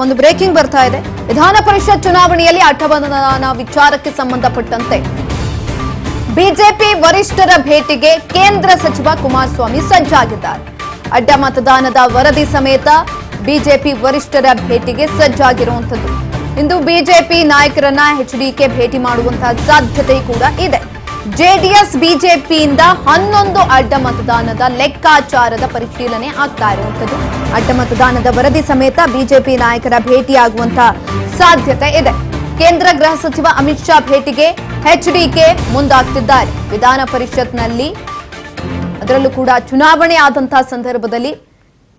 ಒಂದು ಬ್ರೇಕಿಂಗ್ ಬರ್ತಾ ಇದೆ. ವಿಧಾನ ಪರಿಷತ್ ಚುನಾವಣೆಯಲ್ಲಿ ಅಡ್ಡಮತದಾನ ವಿಚಾರಕ್ಕೆ ಸಂಬಂಧಪಟ್ಟಂತೆ ಬಿಜೆಪಿ ವರಿಷ್ಠರ ಭೇಟಿಗೆ ಕೇಂದ್ರ ಸಚಿವ ಕುಮಾರಸ್ವಾಮಿ ಸಜ್ಜಾಗಿದ್ದಾರೆ. ಅಡ್ಡ ಮತದಾನದ ವರದಿ ಸಮೇತ ಬಿಜೆಪಿ ವರಿಷ್ಠರ ಭೇಟಿಗೆ ಸಜ್ಜಾಗಿರುವಂತದ್ದು. ಇಂದು ಬಿಜೆಪಿ ನಾಯಕರನ್ನ ಎಚ್ಡಿಕೆ ಭೇಟಿ ಮಾಡುವಂತಹ ಸಾಧ್ಯತೆ ಕೂಡ ಇದೆ. ಜೆಡಿಎಸ್ ಬಿಜೆಪಿಯಿಂದ 11 ಅಡ್ಡ ಮತದಾನದ ಲೆಕ್ಕಾಚಾರದ ಪರಿಶೀಲನೆ ಆಗ್ತಾ ಇರುವಂತದ್ದು. ಅಡ್ಡ ಮತದಾನದ ವರದಿ ಸಮೇತ ಬಿಜೆಪಿ ನಾಯಕರ ಭೇಟಿಯಾಗುವಂತಹ ಸಾಧ್ಯತೆ ಇದೆ. ಕೇಂದ್ರ ಗೃಹ ಸಚಿವ ಅಮಿತ್ ಶಾ ಭೇಟಿಗೆ ಎಚ್ಡಿಕೆ ಮುಂದಾಗ್ತಿದ್ದಾರೆ. ವಿಧಾನ ಪರಿಷತ್ನಲ್ಲಿ ಅದರಲ್ಲೂ ಕೂಡ ಚುನಾವಣೆ ಆದಂತಹ ಸಂದರ್ಭದಲ್ಲಿ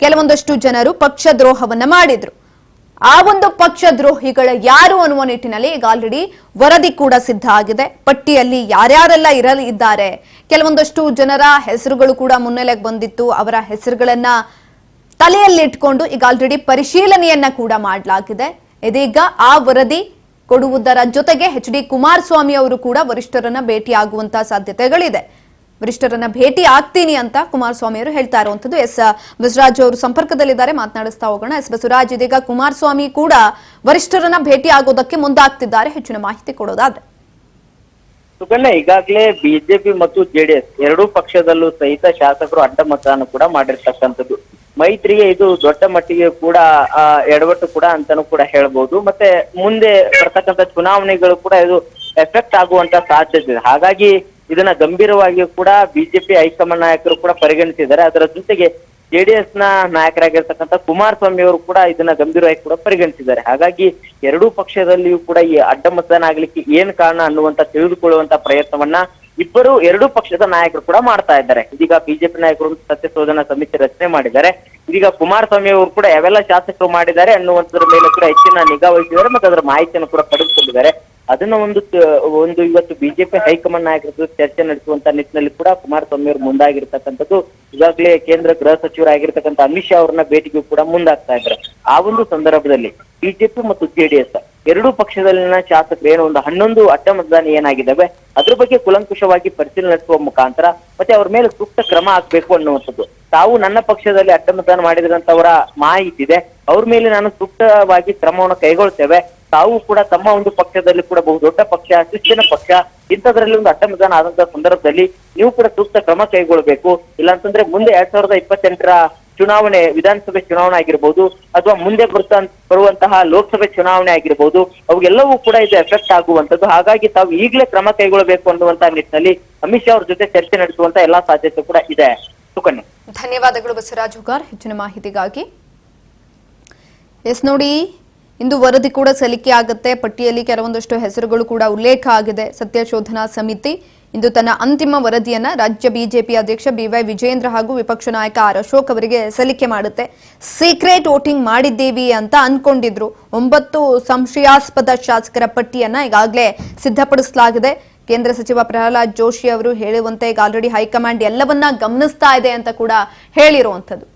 ಕೆಲವೊಂದಷ್ಟು ಜನರು ಪಕ್ಷದ್ರೋಹವನ್ನ ಮಾಡಿದ್ರು. ಆ ಒಂದು ಪಕ್ಷದ್ರೋಹಿಗಳ ಯಾರು ಅನ್ನುವ ನಿಟ್ಟಿನಲ್ಲಿ ಈಗ ಆಲ್ರೆಡಿ ವರದಿ ಕೂಡ ಸಿದ್ಧ ಆಗಿದೆ. ಪಟ್ಟಿಯಲ್ಲಿ ಯಾರ್ಯಾರೆಲ್ಲ ಇರಲಿದ್ದಾರೆ, ಕೆಲವೊಂದಷ್ಟು ಜನರ ಹೆಸರುಗಳು ಕೂಡ ಮುನ್ನೆಲೆಗೆ ಬಂದಿತ್ತು. ಅವರ ಹೆಸರುಗಳನ್ನ ತಲೆಯಲ್ಲಿಟ್ಕೊಂಡು ಈಗ ಆಲ್ರೆಡಿ ಪರಿಶೀಲನೆಯನ್ನ ಕೂಡ ಮಾಡಲಾಗಿದೆ. ಇದೀಗ ಆ ವರದಿ ಕೊಡುವುದರ ಜೊತೆಗೆ ಎಚ್.ಡಿ. ಕುಮಾರಸ್ವಾಮಿ ಅವರು ಕೂಡ ವರಿಷ್ಠರನ್ನ ಭೇಟಿಯಾಗುವಂತಹ ಸಾಧ್ಯತೆಗಳಿದೆ. ವರಿಷ್ಠರನ್ನ ಭೇಟಿ ಆಗ್ತೀನಿ ಅಂತ ಕುಮಾರಸ್ವಾಮಿ ಅವರು ಹೇಳ್ತಾ ಇರುವಂತದ್ದು. ಎಸ್ ಬಸವರಾಜ್ ಅವರು ಸಂಪರ್ಕದಲ್ಲಿದ್ದಾರೆ, ಮಾತನಾಡಿಸ್ತಾ ಹೋಗೋಣ. ಎಸ್ ಬಸವರಾಜ್, ಇದೀಗ ಕುಮಾರಸ್ವಾಮಿ ಕೂಡ ವರಿಷ್ಠರನ್ನ ಭೇಟಿ ಆಗೋದಕ್ಕೆ ಮುಂದಾಗ್ತಿದ್ದಾರೆ. ಹೆಚ್ಚಿನ ಮಾಹಿತಿ ಕೊಡೋದಾದ್ರೆ. ಸುಕನ್ಯಾ, ಈಗಾಗಲೇ ಬಿಜೆಪಿ ಮತ್ತು ಜೆಡಿಎಸ್ ಎರಡೂ ಪಕ್ಷದಲ್ಲೂ ಸಹಿತ ಶಾಸಕರು ಅಡ್ಡ ಮತದಾನ ಕೂಡ ಮಾಡಿರ್ತಕ್ಕಂಥದ್ದು. ಮೈತ್ರಿಗೆ ಇದು ದೊಡ್ಡ ಮಟ್ಟಿಗೆ ಕೂಡ ಎಡವಟ್ಟು ಕೂಡ ಅಂತಾನೂ ಕೂಡ ಹೇಳ್ಬಹುದು. ಮತ್ತೆ ಮುಂದೆ ಬರ್ತಕ್ಕಂಥ ಚುನಾವಣೆಗಳು ಕೂಡ ಇದು ಎಫೆಕ್ಟ್ ಆಗುವಂತ ಸಾಧ್ಯತೆ ಇದೆ. ಹಾಗಾಗಿ ಇದನ್ನ ಗಂಭೀರವಾಗಿ ಕೂಡ ಬಿಜೆಪಿ ಹೈಕಮಾಂಡ್ ನಾಯಕರು ಕೂಡ ಪರಿಗಣಿಸಿದ್ದಾರೆ. ಅದರ ಜೊತೆಗೆ ಜೆಡಿಎಸ್ ನ ನಾಯಕರಾಗಿರ್ತಕ್ಕಂಥ ಕುಮಾರಸ್ವಾಮಿ ಅವರು ಕೂಡ ಇದನ್ನ ಗಂಭೀರವಾಗಿ ಕೂಡ ಪರಿಗಣಿಸಿದ್ದಾರೆ. ಹಾಗಾಗಿ ಎರಡೂ ಪಕ್ಷದಲ್ಲಿಯೂ ಕೂಡ ಈ ಅಡ್ಡ ಮತದಾನ ಆಗ್ಲಿಕ್ಕೆ ಏನ್ ಕಾರಣ ಅನ್ನುವಂತ ತಿಳಿದುಕೊಳ್ಳುವಂತ ಪ್ರಯತ್ನವನ್ನ ಎರಡೂ ಪಕ್ಷದ ನಾಯಕರು ಕೂಡ ಮಾಡ್ತಾ ಇದ್ದಾರೆ. ಇದೀಗ ಬಿಜೆಪಿ ನಾಯಕರು ಸತ್ಯಶೋಧನಾ ಸಮಿತಿ ರಚನೆ ಮಾಡಿದ್ದಾರೆ. ಇದೀಗ ಕುಮಾರಸ್ವಾಮಿ ಅವರು ಕೂಡ ಯಾವೆಲ್ಲ ಶಾಸಕರು ಮಾಡಿದ್ದಾರೆ ಅನ್ನುವಂಥದ್ರ ಮೇಲೆ ಕೂಡ ಹೆಚ್ಚಿನ ನಿಗಾ ವಹಿಸಿದ್ದಾರೆ ಮತ್ತು ಅದರ ಮಾಹಿತಿಯನ್ನು ಕೂಡ ಪಡೆದುಕೊಂಡಿದ್ದಾರೆ. ಅದನ್ನ ಒಂದು ಇವತ್ತು ಬಿಜೆಪಿ ಹೈಕಮಾಂಡ್ ನಾಯಕರ ಜೊತೆ ಚರ್ಚೆ ನಡೆಸುವಂತ ನಿಟ್ಟಿನಲ್ಲಿ ಕೂಡ ಕುಮಾರಸ್ವಾಮಿ ಅವರು ಮುಂದಾಗಿರ್ತಕ್ಕಂಥದ್ದು. ಈಗಾಗಲೇ ಕೇಂದ್ರ ಗೃಹ ಸಚಿವರಾಗಿರ್ತಕ್ಕಂಥ ಅಮಿತ್ ಶಾ ಅವರನ್ನ ಭೇಟಿಗೂ ಕೂಡ ಮುಂದಾಗ್ತಾ ಇದ್ದಾರೆ. ಆ ಒಂದು ಸಂದರ್ಭದಲ್ಲಿ ಬಿಜೆಪಿ ಮತ್ತು ಜೆಡಿಎಸ್ ಎರಡೂ ಪಕ್ಷದಲ್ಲಿನ ಶಾಸಕರು ಏನು ಒಂದು 11 ಅಡ್ಡ ಮತದಾನ ಏನಾಗಿದ್ದಾವೆ ಅದ್ರ ಬಗ್ಗೆ ಕುಲಂಕುಷವಾಗಿ ಪರಿಶೀಲನೆ ನಡೆಸುವ ಮುಖಾಂತರ ಮತ್ತೆ ಅವ್ರ ಮೇಲೆ ಸೂಕ್ತ ಕ್ರಮ ಆಗ್ಬೇಕು ಅನ್ನುವಂಥದ್ದು. ತಾವು ನನ್ನ ಪಕ್ಷದಲ್ಲಿ ಅಡ್ಡ ಮತದಾನ ಮಾಡಿದಂತವರ ಮಾಹಿತಿ ಇದೆ, ಅವ್ರ ಮೇಲೆ ನಾನು ಸೂಕ್ತವಾಗಿ ಕ್ರಮವನ್ನು ಕೈಗೊಳ್ತೇವೆ. ತಾವು ಕೂಡ ತಮ್ಮ ಒಂದು ಪಕ್ಷದಲ್ಲಿ ಕೂಡ ಬಹುದೊಡ್ಡ ಪಕ್ಷ, ಶಿಸ್ತಿನ ಪಕ್ಷ, ಇಂಥದ್ರಲ್ಲಿ ಒಂದು ಅಡ್ಡ ಮತದಾನ ಆದಂತಹ ಸಂದರ್ಭದಲ್ಲಿ ನೀವು ಕೂಡ ಸೂಕ್ತ ಕ್ರಮ ಕೈಗೊಳ್ಬೇಕು. ಇಲ್ಲಾಂತಂದ್ರೆ ಮುಂದೆ 2028ರ ಚುನಾವಣೆ, ವಿಧಾನಸಭೆ ಚುನಾವಣೆ ಆಗಿರ್ಬೋದು ಅಥವಾ ಮುಂದೆ ಬರುವಂತಹ ಲೋಕಸಭೆ ಚುನಾವಣೆ ಆಗಿರ್ಬೋದು, ಅವೆಲ್ಲವೂ ಕೂಡ ಇದು ಎಫೆಕ್ಟ್ ಆಗುವಂತದ್ದು. ಹಾಗಾಗಿ ತಾವು ಈಗಲೇ ಕ್ರಮ ಕೈಗೊಳ್ಳಬೇಕು ಅನ್ನುವಂತಹ ನಿಟ್ಟಿನಲ್ಲಿ ಅಮಿತ್ ಶಾ ಅವ್ರ ಜೊತೆ ಚರ್ಚೆ ನಡೆಸುವಂತ ಎಲ್ಲಾ ಸಾಧ್ಯತೆ ಕೂಡ ಇದೆ. ಸುಕನ್ಯಾ, ಧನ್ಯವಾದಗಳು ಬಸವರಾಜ್ ಹುಗಾರ್ ಹೆಚ್ಚಿನ ಮಾಹಿತಿಗಾಗಿ. ಎಸ್ ನೋಡಿ, ಇಂದು ವರದಿ ಕೂಡ ಸಲ್ಲಿಕೆ ಆಗುತ್ತೆ. ಪಟ್ಟಿಯಲ್ಲಿ ಕೆಲವೊಂದಷ್ಟು ಹೆಸರುಗಳು ಕೂಡ ಉಲ್ಲೇಖ ಆಗಿದೆ. ಸತ್ಯಶೋಧನಾ ಸಮಿತಿ ಇಂದು ತನ್ನ ಅಂತಿಮ ವರದಿಯನ್ನ ರಾಜ್ಯ ಬಿಜೆಪಿ ಅಧ್ಯಕ್ಷ ಬಿವೈ ವಿಜೇಂದ್ರ ಹಾಗೂ ವಿಪಕ್ಷ ನಾಯಕ ಆರ್ ಅಶೋಕ್ ಅವರಿಗೆ ಸಲ್ಲಿಕೆ ಮಾಡುತ್ತೆ. ಸೀಕ್ರೆಟ್ ವೋಟಿಂಗ್ ಮಾಡಿದ್ದೀವಿ ಅಂತ ಅನ್ಕೊಂಡಿದ್ರು. 9 ಸಂಶಯಾಸ್ಪದ ಶಾಸಕರ ಪಟ್ಟಿಯನ್ನ ಈಗಾಗಲೇ ಸಿದ್ಧಪಡಿಸಲಾಗಿದೆ. ಕೇಂದ್ರ ಸಚಿವ ಪ್ರಹ್ಲಾದ್ ಜೋಶಿ ಅವರು ಹೇಳುವಂತೆ ಈಗ ಆಲ್ರೆಡಿ ಹೈಕಮಾಂಡ್ ಎಲ್ಲವನ್ನ ಗಮನಿಸ್ತಾ ಇದೆ ಅಂತ ಕೂಡ ಹೇಳಿರುವಂತದ್ದು.